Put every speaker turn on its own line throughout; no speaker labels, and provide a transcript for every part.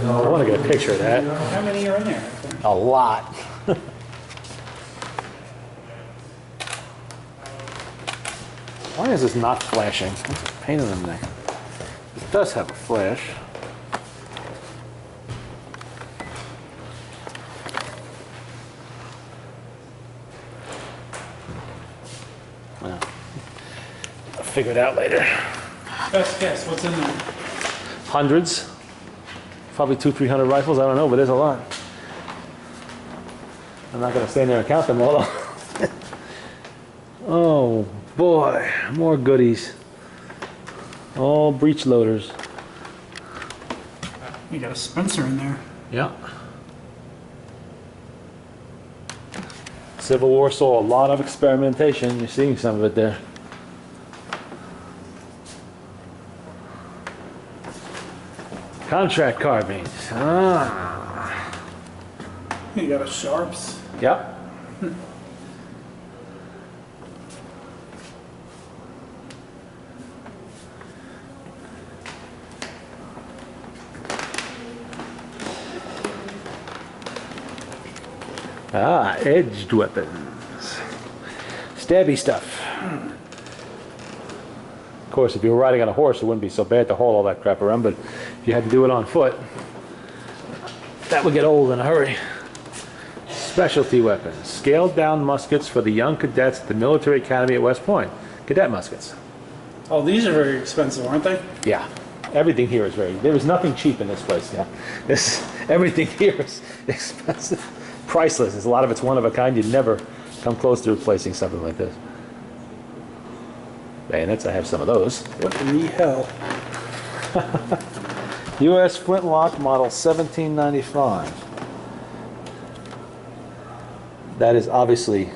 I want to get a picture of that.
How many are in there?
A lot. Why is this not flashing? It's a pain in the neck. It does have a flash. Well, I'll figure it out later.
Best guess, what's in there?
Hundreds. Probably 200-300 rifles. I don't know, but there's a lot. I'm not going to stand there and count them all. Oh boy, more goodies. All breech loaders.
You got a Spencer in there.
Yeah. Civil War saw a lot of experimentation. You're seeing some of it there. Contract carbines. Ah.
You got a Sharps.
Yep. Ah, edged weapons. Stabby stuff. Of course, if you were riding on a horse, it wouldn't be so bad to haul all that crap around, but if you had to do it on foot, that would get old in a hurry. Specialty weapons. Scaled down muskets for the young cadets at the Military Academy at West Point. Cadet muskets.
Oh, these are very expensive, aren't they?
Yeah. Everything here is there is nothing cheap in this place. Yeah. Everything here is expensive. Priceless. A lot of it's one of a kind. You'd never come close to replacing something like this. Bayonets, I have some of those.
What in the hell?
U.S. Flintlock model 1795. That is obviously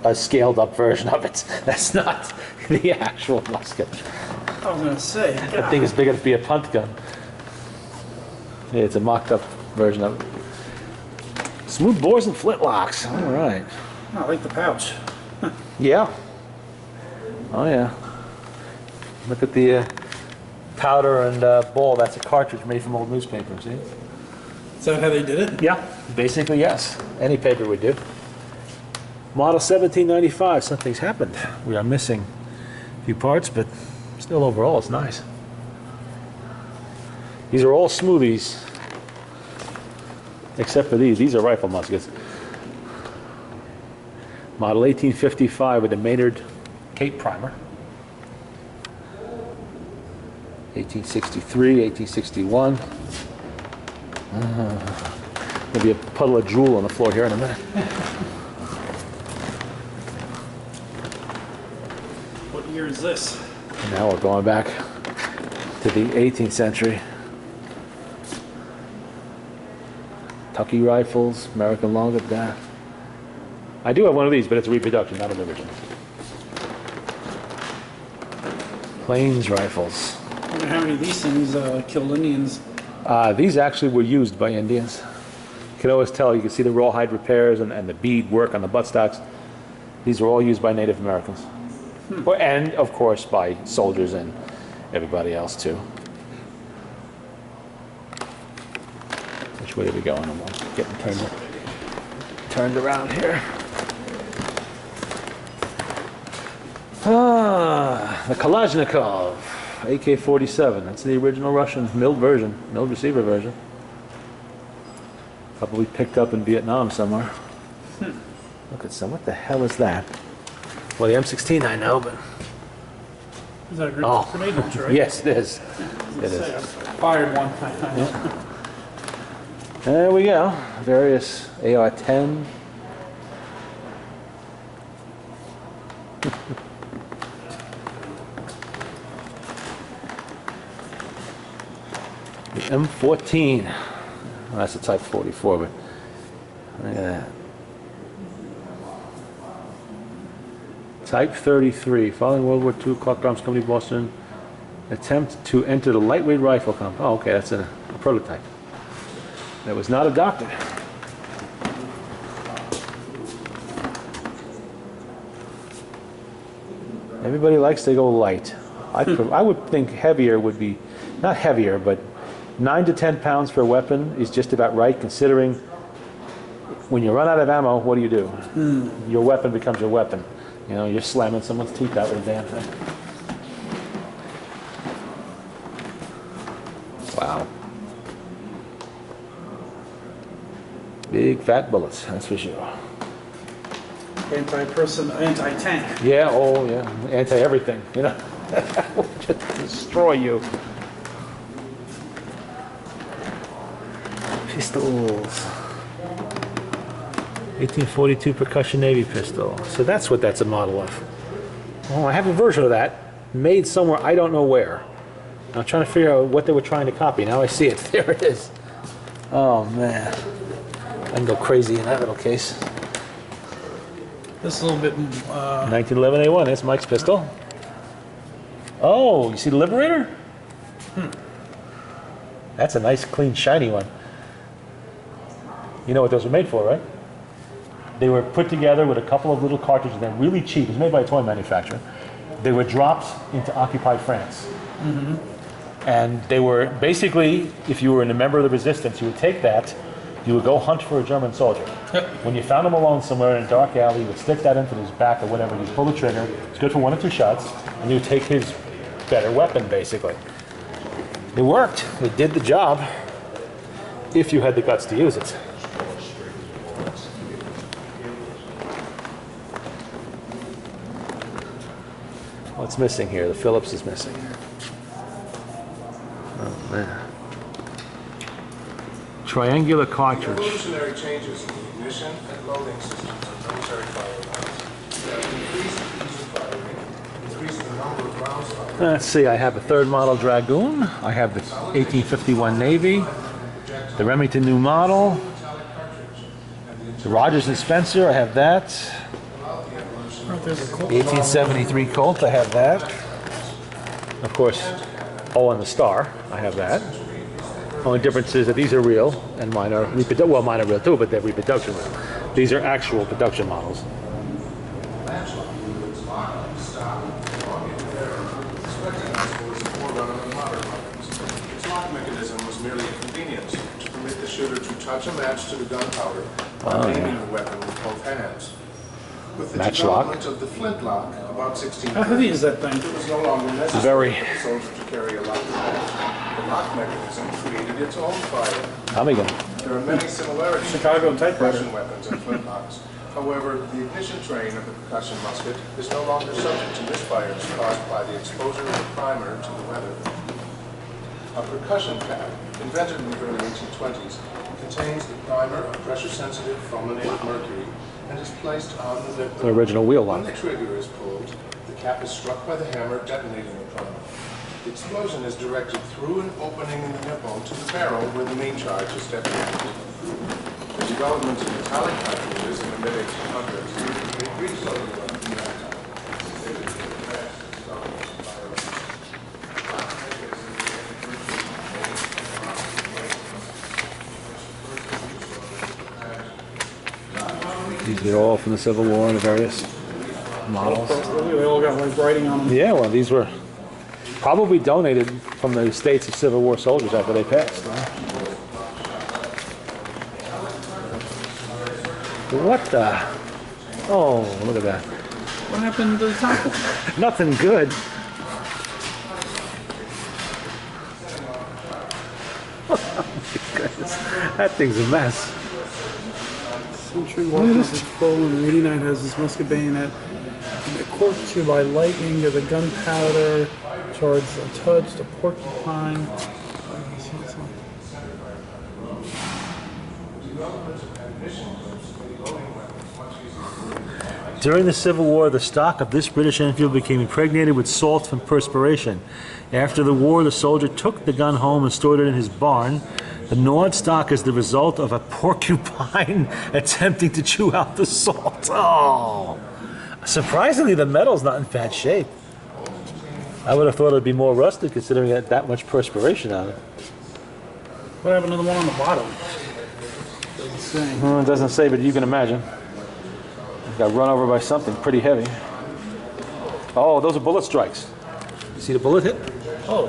a scaled up version of it. That's not the actual musket.
I was going to say.
That thing is big enough to be a punt gun. Yeah, it's a mocked up version of it. Smooth bores and flintlocks. All right.
I like the pouch.
Yeah. Oh yeah. Look at the powder and ball. That's a cartridge made from old newspapers. See?
Is that how they did it?
Yeah. Basically, yes. Any paper would do. Model 1795. Something's happened. We are missing a few parts, but still overall it's nice. These are all smoothies. Except for these. These are rifle muskets. Model 1855 with a Maynard Cape primer. 1863, 1861. There'll be a puddle of drool on the floor here in a minute.
What year is this?
And now we're going back to the 18th century. Tucky rifles, American long gun. I do have one of these, but it's a reproduction, not an original. Plains rifles.
I wonder how many of these things killed Indians.
These actually were used by Indians. You can always tell, you can see the rawhide repairs and the bead work on the buttstocks. These were all used by Native Americans. And, of course, by soldiers and everybody else, too. Which way are we going? I'm getting turned around here. The Kalashnikov AK-47. That's the original Russian milled version, milled receiver version. Probably picked up in Vietnam somewhere. Look at some. What the hell is that? Well, the M16 I know, but
Is that a grenade launcher, right?
yes, it is. It is.
I fired one.
Yeah. There we go. Various AR-10. The M14. Well, that's a Type 44, but look at that. Type 33. Following World War II, Clark Arms Company, Boston, attempt to enter the lightweight rifle company. Oh, okay, that's a prototype. That was not adopted. Everybody likes to go light. I would think heavier would be, not heavier, but 9 to 10 pounds per weapon is just about right, considering when you run out of ammo, what do? Your weapon becomes your weapon. You know, you're slamming someone's teeth out with a damn thing. Wow. Big fat bullets, that's for sure.
Anti-person, anti-tank.
Yeah, oh yeah, anti-everything, you know. Will just destroy you. Pistols. 1842 percussion Navy pistol. So that's what that's a model of. Oh, I have a version of that made somewhere I don't know where. I'm trying to figure out what they were trying to copy. Now I see it. There it is. Oh man, I can go crazy in that little case.
This is a little bit.
1911 A1. That's Mike's pistol. Oh, you see the Liberator? That's a nice, clean, shiny one. You know what those were made for, right? They were put together with a couple of little cartridges. They're really cheap. It was made by a toy manufacturer. They were dropped into occupied France. And they were basically, if you were a member of the resistance, you would take that, you would go hunt for a German soldier. When you found him alone somewhere in a dark alley, you would stick that into his back or whatever, you'd pull the trigger, it's good for 1 or 2 shots, and you would take his better weapon, basically. It worked. It did the job, if you had the guts to use it. What's missing here? The Phillips is missing. Oh man. Triangular cartridge.
Revolutionary changes in the ignition and loading systems of military firearms have increased the ease of firing, increased the number of rounds fired.
Let's see, I have a 3rd model Dragoon. I have the 1851 Navy, the Remington new model, the Rogers and Spencer, I have that.
There's a Colt.
1873 Colt, I have that. Of course, oh, and the Star, I have that. Only difference is that these are real and mine are reproduction. Well, mine are real too, but they're reproduction. These are actual production models.
Its lock mechanism was merely a convenience to permit the shooter to touch a match to the gunpowder while aiming the weapon with both hands. With the development of the flintlock about 1600,
How heavy is that thing?
it was no longer necessary
Very.
for the soldier to carry a locked match. The lock mechanism created its own fire.
Tommy gun.
There are many similarities
Chicago
between
typewriter.
percussion weapons and flintlocks. However, the ignition train of the percussion musket is no longer subject to misfires caused by the exposure of the primer to the weather. A percussion cap, invented in the early 1820s, contains the primer of pressure-sensitive fulminated mercury and is placed on the nipple.
The original wheel
When
lock.
the trigger is pulled, the cap is struck by the hammer detonating the primer. The explosion is directed through an opening in the nipple to the barrel where the main charge is detonated. The development of metallic cartridges in the mid-1800s increased loading of the maritime.
These are all from the Civil War and the various models.
They all got like writing on them.
Yeah, well, these were probably donated from the estates of Civil War soldiers after they passed. What the? Oh, look at that.
What happened to the top?
Nothing good. Oh my goodness. That thing's a mess.
Century Washington Fallen 89 has this musket bayonet. Corked to by lightning to the gunpowder. Charged a touch to porcupine.
During the Civil War, the stock of this British Enfield became impregnated with salt from perspiration. After the war, the soldier took the gun home and stored it in his barn. The gnawed stock is the result of a porcupine attempting to chew out the salt. Oh! Surprisingly, the metal's not in bad shape. I would have thought it'd be more rusted considering it had that much perspiration on it.
What happened to the one on the bottom? Doesn't say.
Well, it doesn't say, but you can imagine. Got run over by something pretty heavy. Oh, those are bullet strikes. You see the bullet hit?
Oh,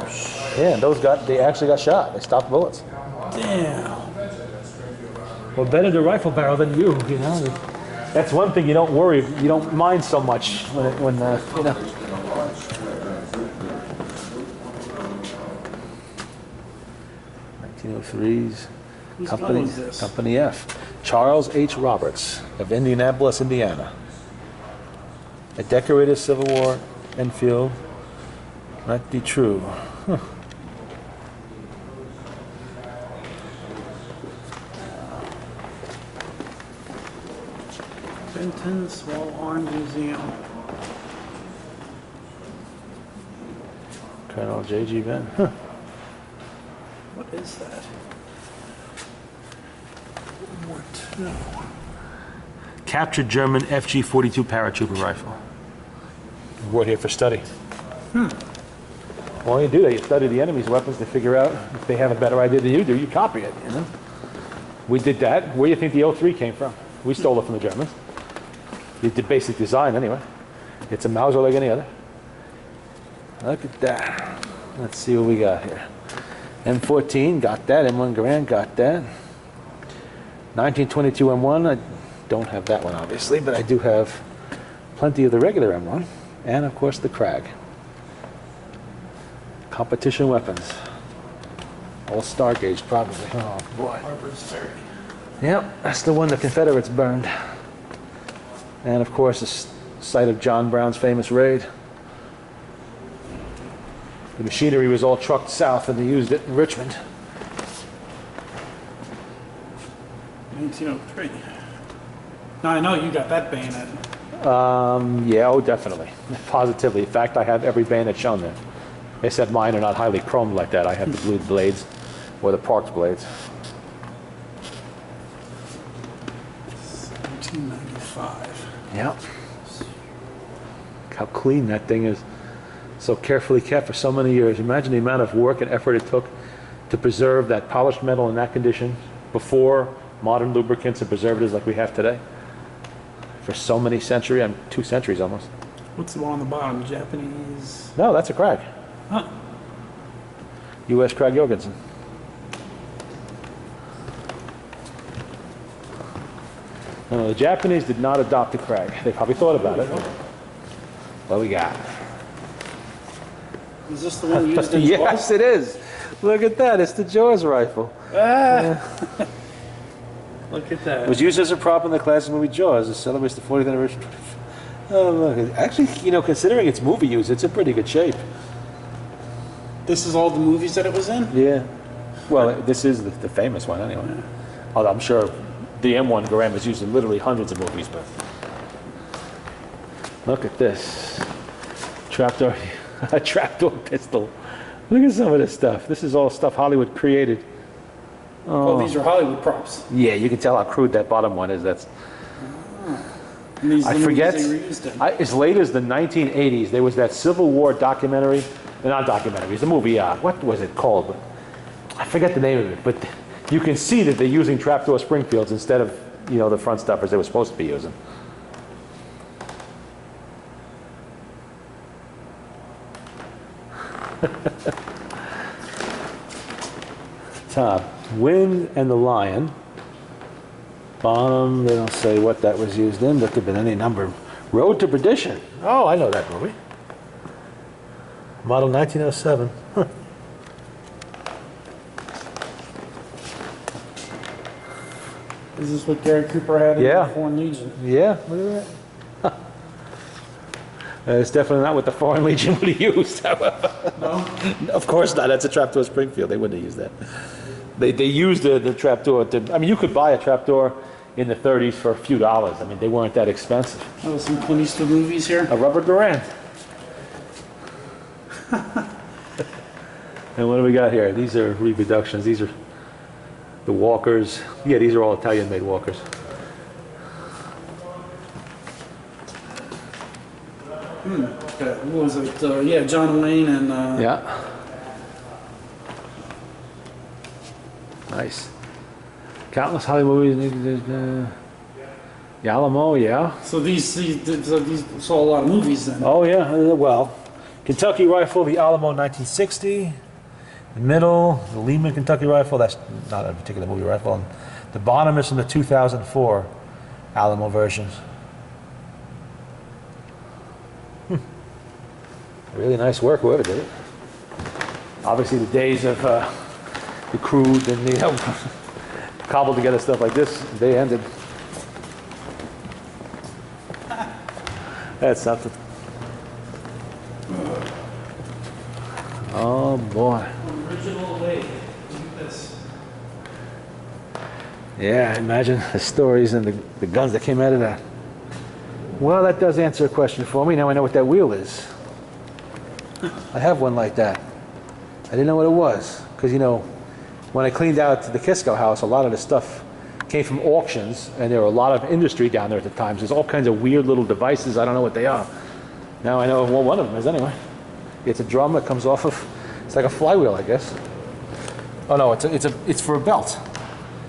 Yeah, they actually got shot. They stopped bullets.
Damn.
Well, better the rifle barrel than you know. That's one thing you don't worry, you don't mind so much when you know. 1903's
Whose gun was this?
Company F. Charles H. Roberts of Indianapolis, Indiana. A decorated Civil War Enfield. Might be true. Huh.
Benton Small Arms Museum.
Colonel J.G. Benn. Huh.
What is that? What?
Captured German FG-42 paratrooper rifle. We're here for study. Well, you do that. You study the enemy's weapons to figure out if they have a better idea than you do. You copy it, you know. We did that. Where do you think the 03 came from? We stole it from the Germans. The basic design, anyway. It's a Mauser like any other. Look at that. Let's see what we got here. M14, got that. M1 Garand, got that. 1922 M1, I don't have that one, obviously, but I do have plenty of the regular M1. And, of course, the Krag. Competition weapons. All Star Gauge, probably. Oh, boy.
Harper's Ferry.
Yep, that's the one the Confederates burned. And, of course, the site of John Brown's famous raid. The machinery was all trucked south, and they used it in Richmond.
1903. Now I know you got that bayonet.
Yeah, oh, definitely. Positively. In fact, I have every bayonet shown there. They said mine are not highly chromed like that. I have the blued blades, or the Parks blades.
1995.
Yep. How clean that thing is. So carefully kept for so many years. Imagine the amount of work and effort it took to preserve that polished metal in that condition before modern lubricants and preservatives like we have today. For so many centuries, 2 centuries almost.
What's the one on the bottom? Japanese.
No, that's a Krag.
Huh.
U.S. Krag Jorgensen. No, the Japanese did not adopt the Krag. They probably thought about it. What we got?
Is this the one used in
Yes, it is. Look at that. It's the Jaws rifle.
Look at that.
It was used as a prop in the classic movie Jaws. It celebrates the 40th anniversary. Oh, look. Actually, you know, considering its movie use, it's in pretty good shape.
This is all the movies that it was in?
Yeah. Well, this is the famous one, anyway. Although I'm sure the M1 Garand was used in literally hundreds of movies, but... Look at this. Trapdoor. A trapdoor pistol. Look at some of this stuff. This is all stuff Hollywood created.
Oh, these are Hollywood props.
Yeah, you can tell how crude that bottom one is. That's.
And these are
I
the
forget.
movies they were used in.
As late as the 1980s, there was that Civil War documentary. Not documentary. It's a movie. What was it called? I forget the name of it. But you can see that they're using trapdoor Springfields instead of the front stuffers they were supposed to be using. Top, Wind and the Lion. Bottom, they don't say what that was used in, but could have been any number. Road to Perdition. Oh, I know that movie. Model 1907. Huh.
Is this what Gary Cooper had in
Yeah.
the Foreign Legion?
Yeah, look at that. It's definitely not what the Foreign Legion would have used, however.
No?
Of course not. That's a trapdoor Springfield. They wouldn't have used that. They used the trapdoor. I mean, you could buy a trapdoor in the 30s for a few dollars. I mean, they weren't that expensive.
Oh, some Clint Eastwood movies here.
A rubber Garand. And what do we got here? These are reproductions. These are the Walkers. Yeah, these are all Italian-made Walkers.
What was it? Yeah, John Wayne and...
Yeah. Nice. Countless Hollywood movies. The Alamo, yeah.
So these saw a lot of movies then.
Oh, yeah. Well, Kentucky Rifle, the Alamo 1960. The middle, the Lehman Kentucky rifle, that's not a particular movie rifle. And the bottom is from the 2004 Alamo versions. Really nice work, whoever did it. Obviously the days of the crude and the cobbled together stuff like this, they ended. That's something. Oh boy.
Original way. Look at this.
Yeah, imagine the stories and the guns that came out of that. Well, that does answer a question for me. Now I know what that wheel is. I have one like that. I didn't know what it was. Because, you know, when I cleaned out the Kisco house, a lot of the stuff came from auctions, and there were a lot of industry down there at the time. So there's all kinds of weird little devices. I don't know what they are. Now I know what one of them is anyway. It's a drum that comes off of, it's like a flywheel, I guess. Oh no, it's for a belt.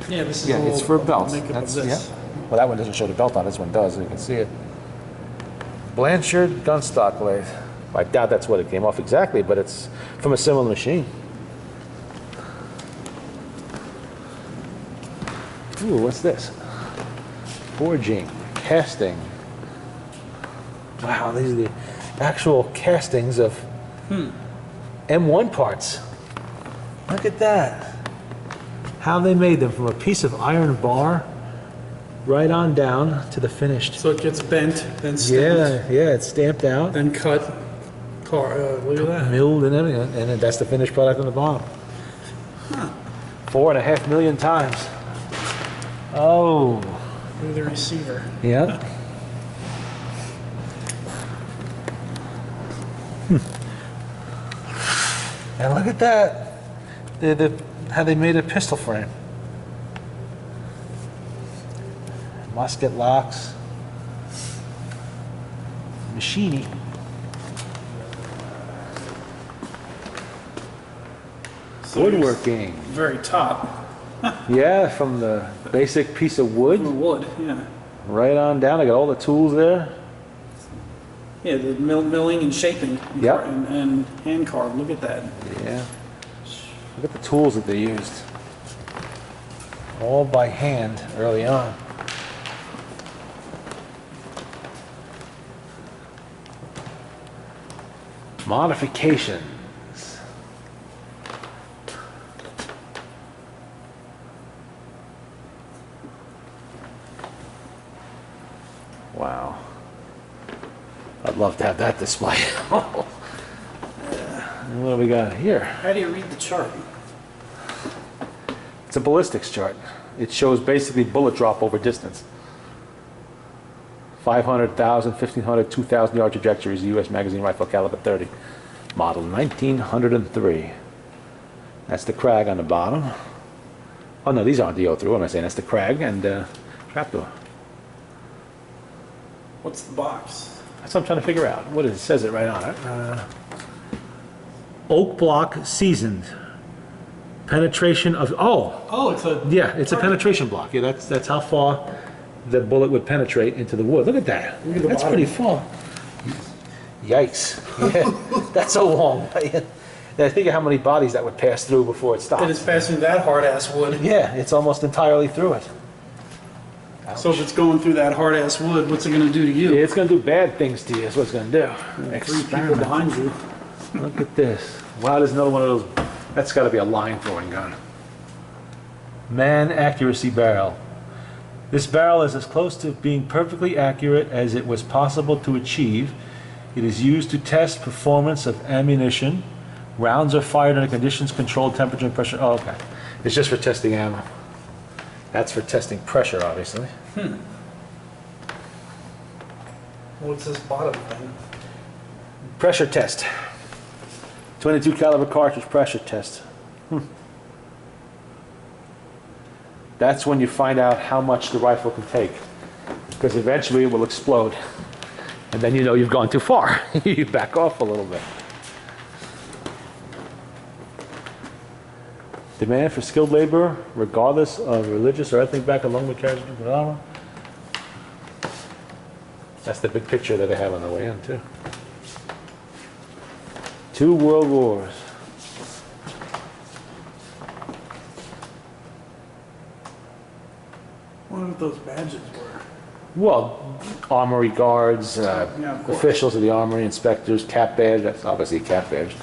Yeah, this is
Yeah, it's for a belt.
makeup
That's,
of this.
yeah. Well, that one doesn't show the belt on. This one does. You can see it. Blanchard gun stock lathe. I doubt that's what it came off exactly, but it's from a similar machine. Ooh, what's this? Forging, casting. Wow, these are the actual castings of M1 parts. Look at that. How they made them from a piece of iron bar right on down to the finished.
So it gets bent, then stamped,
Yeah, it's stamped out,
then cut. Look at that.
milled and everything, and then that's the finished product on the bottom. 4.5 million times. Oh.
Look at the receiver.
Yeah. And look at that. How they made a pistol frame. Musket locks. Machine. Woodworking.
Very top.
Yeah, from the basic piece of
The
wood
wood, yeah.
right on down. I got all the tools there.
Yeah, the milling and shaping.
Yep.
And hand carved. Look at that.
Yeah. Look at the tools that they used. All by hand early on. Modifications. Wow. I'd love to have that display. And what do we got here?
How do you read the chart?
It's a ballistics chart. It shows basically bullet drop over distance. 500,000, 1,500, 2,000 yard trajectories, U.S. magazine rifle caliber 30. Model 1903. That's the Krag on the bottom. Oh no, these aren't the O3. What am I saying? That's the Krag and trapdoor.
What's the box?
That's what I'm trying to figure out. What is it? It says it right on it. Oak block seasoned. Penetration of,
Oh, it's a...
yeah, it's a penetration block. Yeah, that's how far the bullet would penetrate into the wood. Look at that.
Look at the
That's
bottom.
pretty far. Yikes. Yeah, that's so long. Now think of how many bodies that would pass through before it
That
stopped.
is passing that hard-ass wood.
Yeah, it's almost entirely through it.
So if it's going through that hard-ass wood, what's it going to do to you?
It's going to do bad things to you. That's what it's going to do.
3 people
Experiment.
behind you.
Look at this. Wow, there's another one of those. That's got to be a line throwing gun. Man accuracy barrel. This barrel is as close to being perfectly accurate as it was possible to achieve. It is used to test performance of ammunition. Rounds are fired under conditions controlled temperature and pressure. Oh, okay. It's just for testing ammo. That's for testing pressure, obviously.
What's this bottom thing?
Pressure test. 22 caliber cartridge pressure test. That's when you find out how much the rifle can take. Because eventually it will explode. And then you know you've gone too far. You back off a little bit. Demand for skilled labor, regardless of religious or ethnic background, along with carriage. That's the big picture that they have on the way in, too. 2 world wars.
What if those badges were?
Well, Armory guards,
Yeah, of course.
officials of the Armory, inspectors, cap badge, that's obviously a cap badge.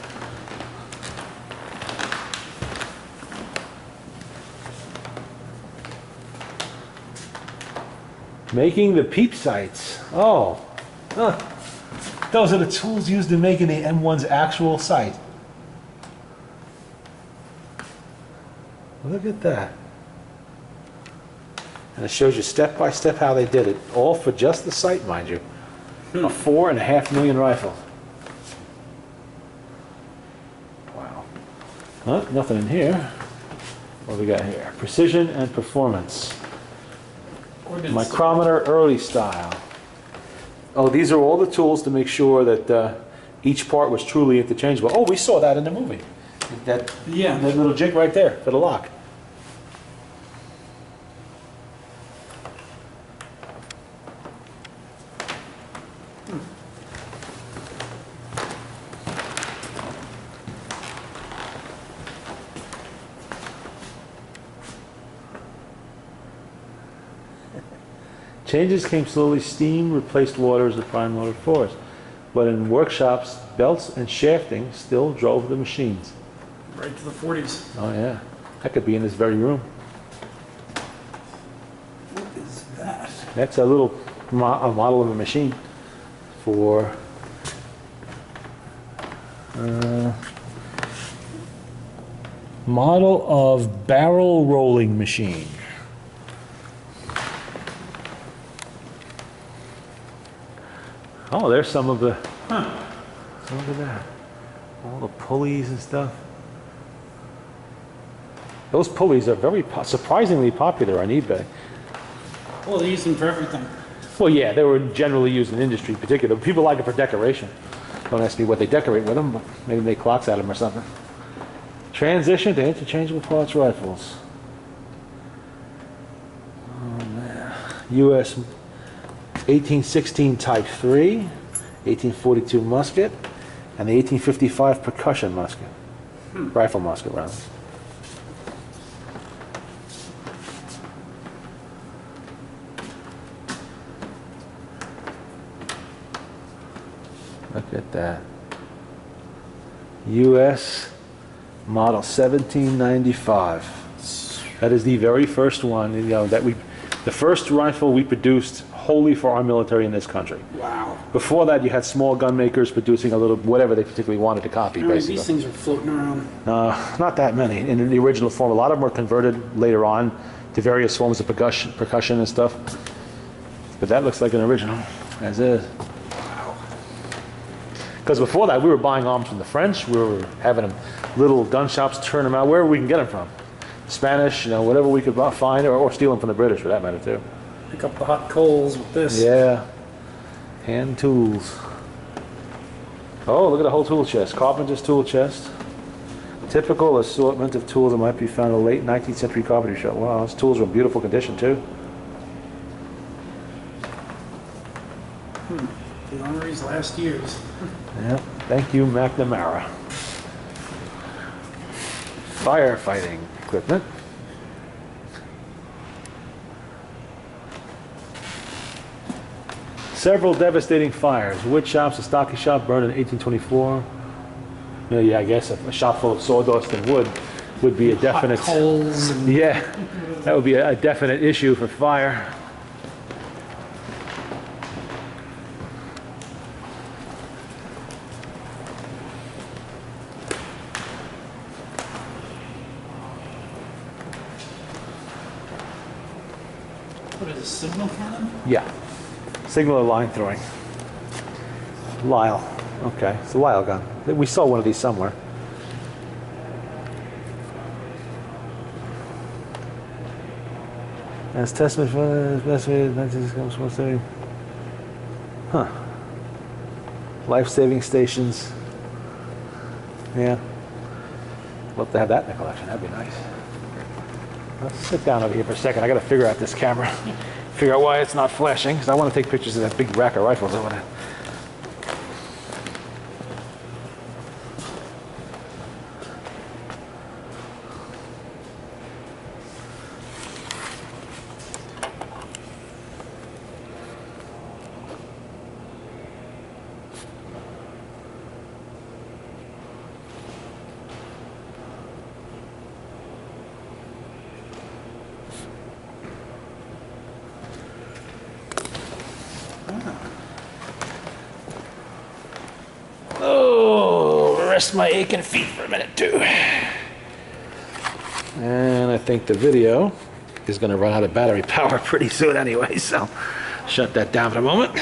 Making the peep sights. Oh, huh. Those are the tools used in making the M1's actual sight. Look at that. And it shows you step by step how they did it, all for just the sight, mind you. A 4.5 million rifle. Wow. Huh? Nothing in here. What do we got here? Precision and performance. Micrometer early style. Oh, these are all the tools to make sure that each part was truly interchangeable. Oh, we saw that in the movie. That little jig right there for the lock. Changes came slowly. Steam replaced water as the prime motor force. But in workshops, belts and shafting still drove the machines.
Right to the 40s.
Oh yeah, that could be in this very room.
What is that?
That's a little a model of a machine for model of barrel rolling machine. Oh, there's some of the, look at that. All the pulleys and stuff. Those pulleys are very surprisingly popular on eBay.
Well, they use them for everything.
Well, yeah, they were generally used in industry in particular. People like it for decoration. Don't ask me what they decorate with them, but maybe make clocks out of them or something. Transition to interchangeable parts rifles. Oh, man. U.S. 1816 Type 3, 1842 musket, and the 1855 percussion musket. Rifle musket, rather. Look at that. U.S. model 1795. That is the very first one, you know, the first rifle we produced wholly for our military in this country.
Wow.
Before that, you had small gun makers producing a little whatever they particularly wanted to copy,
How many of
basically.
these things are floating around?
Not that many in the original form. A lot of them were converted later on to various forms of percussion and stuff. But that looks like an original, as is.
Wow.
Because before that, we were buying arms from the French. We were having them, little gun shops turn them out wherever we can get them from. Spanish, you know, whatever we could find, or steal them from the British, for that matter, too.
Pick up the hot coals with this.
Yeah. Hand tools. Oh, look at the whole tool chest. Carpenter's tool chest. Typical assortment of tools that might be found in a late 19th century carpentry shop. Wow, those tools are in beautiful condition, too.
The Armory's last years.
Yeah. Thank you, McNamara. Firefighting equipment. Several devastating fires. Wood shops, a stocky shop burned in 1824. Yeah, I guess a shop full of sawdust and wood would be a definite.
Hot coals. And
Yeah, that would be a definite issue for fire.
what is a signal cannon?
Yeah, signal or line throwing. Lyle. Okay, it's a Lyle gun. We saw one of these somewhere. As testament for the best way to Huh. Life-saving stations. Yeah. Love to have that in the collection. That'd be nice. Let's sit down over here for a second. I got to figure out this camera. Figure out why it's not flashing, because I want to take pictures of that big rack of rifles over there. Oh, rest my aching feet for a minute too. And I think the video is going to run out of battery power pretty soon anyway, so shut that down for a moment.